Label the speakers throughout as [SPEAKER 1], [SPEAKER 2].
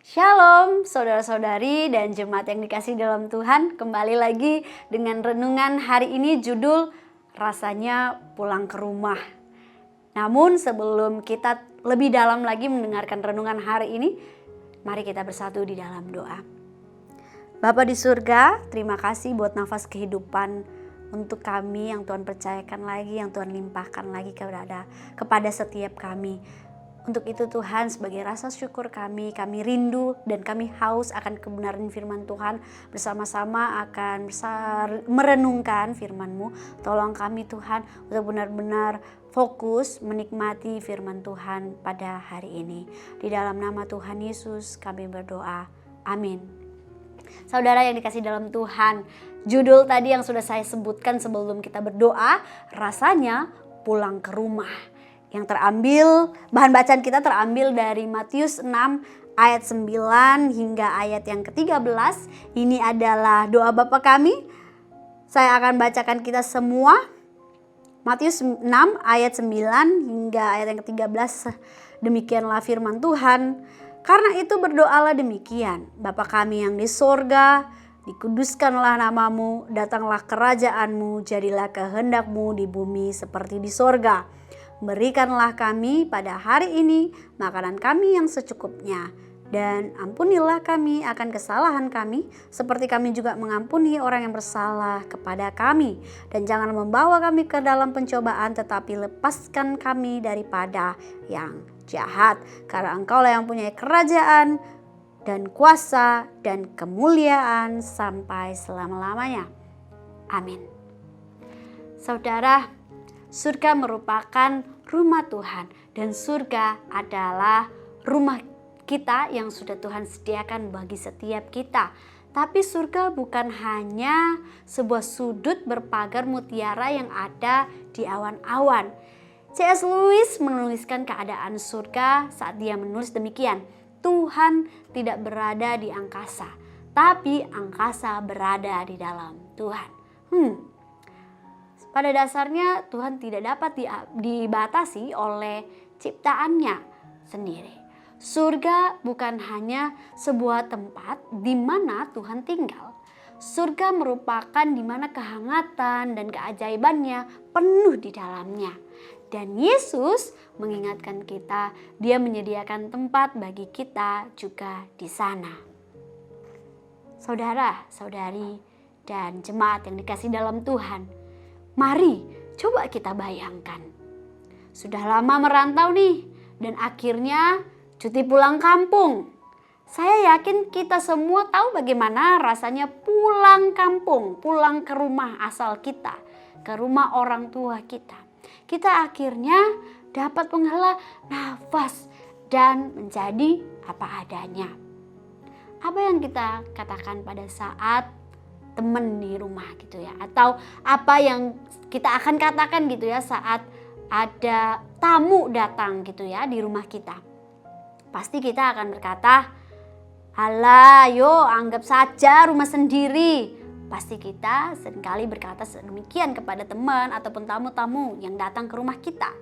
[SPEAKER 1] Shalom saudara-saudari dan jemaat yang dikasihi dalam Tuhan. Kembali lagi dengan renungan hari ini, judul rasanya pulang ke rumah. Namun sebelum kita lebih dalam lagi mendengarkan renungan hari ini, mari kita bersatu di dalam doa. Bapa di surga, terima kasih buat nafas kehidupan untuk kami yang Tuhan percayakan lagi, yang Tuhan limpahkan lagi kepada setiap kami. Untuk itu Tuhan, sebagai rasa syukur kami rindu dan kami haus akan kebenaran firman Tuhan. Bersama-sama akan merenungkan firman-Mu. Tolong kami Tuhan untuk benar-benar fokus menikmati firman Tuhan pada hari ini. Di dalam nama Tuhan Yesus kami berdoa. Amin. Saudara yang dikasihi dalam Tuhan, judul tadi yang sudah saya sebutkan sebelum kita berdoa, rasanya pulang ke rumah. Yang terambil, bahan bacaan kita terambil dari Matius 6 ayat 9 hingga ayat yang ke-13. Ini adalah doa Bapa kami. Saya akan bacakan kita semua. Matius 6 ayat 9 hingga ayat yang ke-13. Demikianlah firman Tuhan. Karena itu berdoalah demikian. Bapa kami yang di sorga, dikuduskanlah namamu, datanglah kerajaanmu, jadilah kehendak-Mu di bumi seperti di sorga. Berikanlah kami pada hari ini makanan kami yang secukupnya. Dan ampunilah kami akan kesalahan kami, seperti kami juga mengampuni orang yang bersalah kepada kami. Dan jangan membawa kami ke dalam pencobaan, tetapi lepaskan kami daripada yang jahat. Karena Engkaulah yang punya kerajaan dan kuasa dan kemuliaan sampai selama-lamanya. Amin. Saudara, surga merupakan rumah Tuhan dan surga adalah rumah kita yang sudah Tuhan sediakan bagi setiap kita. Tapi surga bukan hanya sebuah sudut berpagar mutiara yang ada di awan-awan. C.S. Lewis menuliskan keadaan surga saat dia menulis demikian. Tuhan tidak berada di angkasa, tapi angkasa berada di dalam Tuhan. Pada dasarnya Tuhan tidak dapat dibatasi oleh ciptaannya sendiri. Surga bukan hanya sebuah tempat di mana Tuhan tinggal. Surga merupakan di mana kehangatan dan keajaibannya penuh di dalamnya. Dan Yesus mengingatkan kita, Dia menyediakan tempat bagi kita juga di sana. Saudara, saudari, dan jemaat yang dikasihi dalam Tuhan, mari coba kita bayangkan. Sudah lama merantau nih dan akhirnya cuti pulang kampung. Saya yakin kita semua tahu bagaimana rasanya pulang kampung, pulang ke rumah asal kita, ke rumah orang tua kita. Kita akhirnya dapat menghela nafas dan menjadi apa adanya. Apa yang kita katakan pada saat teman di rumah gitu ya, atau apa yang kita akan katakan gitu ya saat ada tamu datang gitu ya di rumah kita. Pasti kita akan berkata, "Alah, yo anggap saja rumah sendiri." Pasti kita seringkali berkata demikian kepada teman ataupun tamu-tamu yang datang ke rumah kita.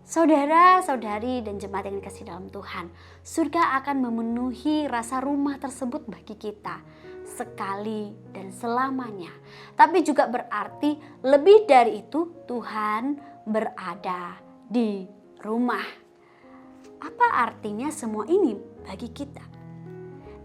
[SPEAKER 1] Saudara, saudari, dan jemaat yang dikasihi dalam Tuhan, surga akan memenuhi rasa rumah tersebut bagi kita sekali dan selamanya. Tapi juga berarti lebih dari itu Tuhan berada di rumah. Apa artinya semua ini bagi kita?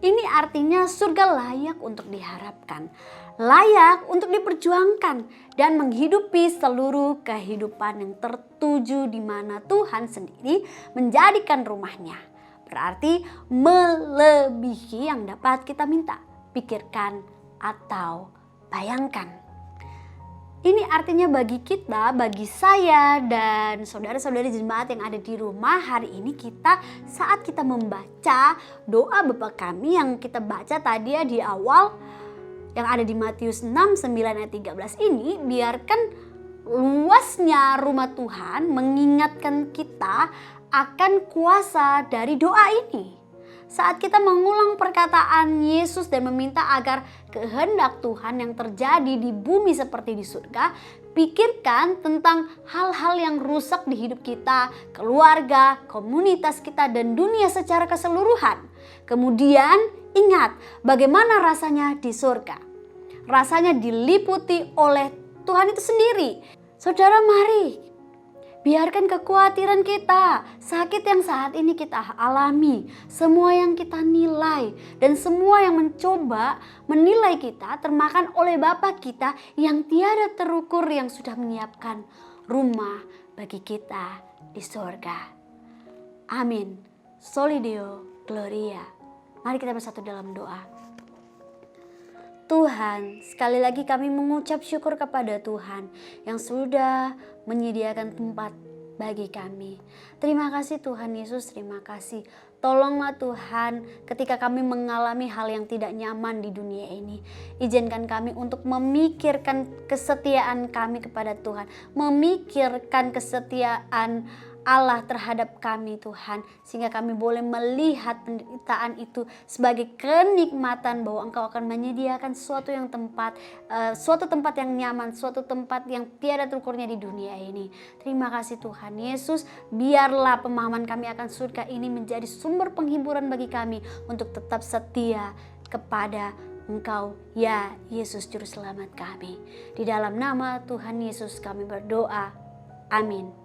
[SPEAKER 1] Ini artinya surga layak untuk diharapkan, layak untuk diperjuangkan dan menghidupi seluruh kehidupan yang tertuju di mana Tuhan sendiri menjadikan rumahnya. Berarti melebihi yang dapat kita minta, pikirkan, atau bayangkan. Ini artinya bagi kita, bagi saya dan saudara-saudari jemaat yang ada di rumah hari ini, kita saat kita membaca doa Bapa kami yang kita baca tadi ya di awal yang ada di Matius 6, 9 ayat 13 ini, biarkan luasnya rumah Tuhan mengingatkan kita akan kuasa dari doa ini. Saat kita mengulang perkataan Yesus dan meminta agar kehendak Tuhan yang terjadi di bumi seperti di surga, pikirkan tentang hal-hal yang rusak di hidup kita, keluarga, komunitas kita, dan dunia secara keseluruhan. Kemudian ingat bagaimana rasanya di surga. Rasanya diliputi oleh Tuhan itu sendiri. Saudara, mari biarkan kekhawatiran kita, sakit yang saat ini kita alami, semua yang kita nilai, dan semua yang mencoba menilai kita termakan oleh Bapa kita yang tiada terukur, yang sudah menyiapkan rumah bagi kita di surga. Amin. Soli Deo Gloria. Mari kita bersatu dalam doa. Tuhan, sekali lagi kami mengucap syukur kepada Tuhan yang sudah menyediakan tempat bagi kami. Terima kasih Tuhan Yesus, terima kasih. Tolonglah Tuhan ketika kami mengalami hal yang tidak nyaman di dunia ini. Izinkan kami untuk memikirkan kesetiaan kami kepada Tuhan. Memikirkan kesetiaan Allah terhadap kami Tuhan. Sehingga kami boleh melihat penderitaan itu sebagai kenikmatan bahwa Engkau akan menyediakan suatu tempat yang nyaman, suatu tempat yang tiada terukurnya di dunia ini. Terima kasih Tuhan Yesus. Biarlah pemahaman kami akan surga ini menjadi sumber penghiburan bagi kami untuk tetap setia kepada Engkau ya Yesus Juru Selamat kami. Di dalam nama Tuhan Yesus kami berdoa. Amin.